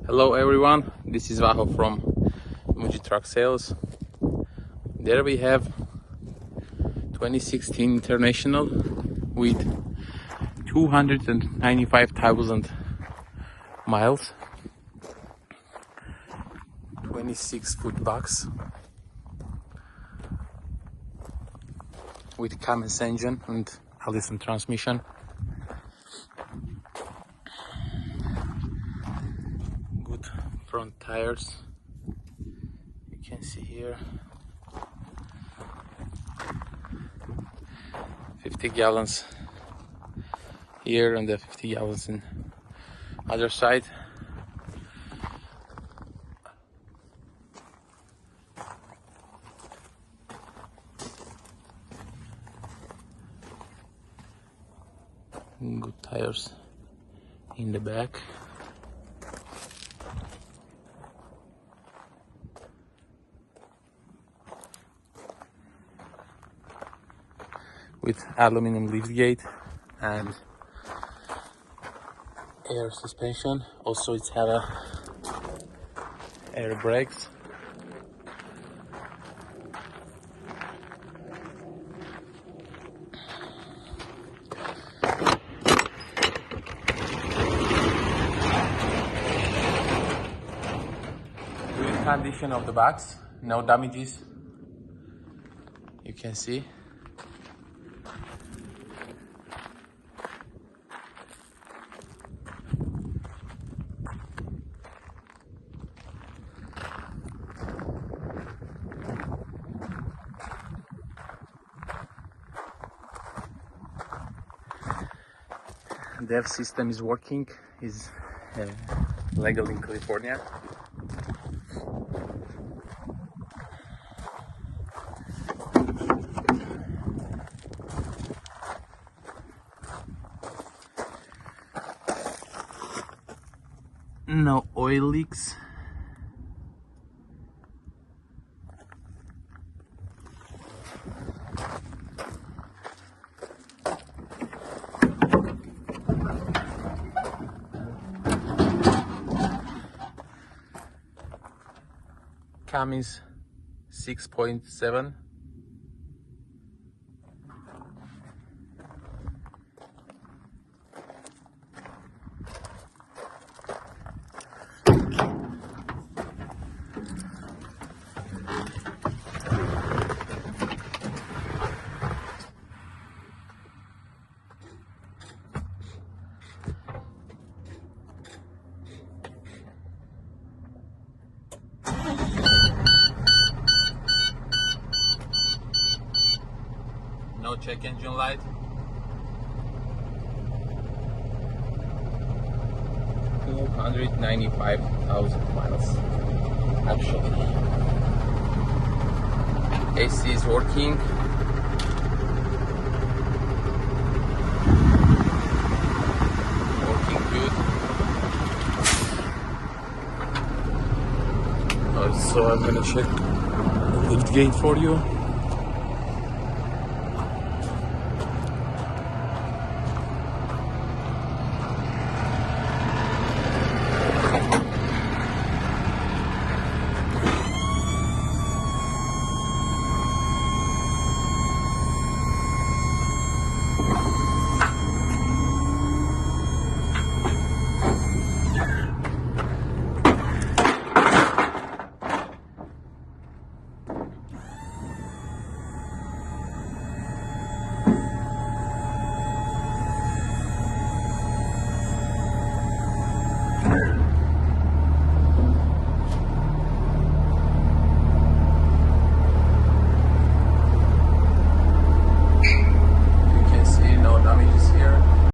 Hello everyone, this is Vaho from Muji Truck Sales. There we have 2016 International with 295,000 miles, 26-foot box with Cummins engine and Allison transmission. Good front tires, you can see here. 50 gallons here and the 50 gallons in other side. Good tires in the back. With aluminum liftgate and air suspension. Also it's had air brakes. Good condition of the box, no damages, you can see. Dev system is working, is legal in California. No oil leaks. Cummins 6.7. No check engine light. $295,000 miles actually. AC is working. Working good. So I'm gonna check the lift gate for you.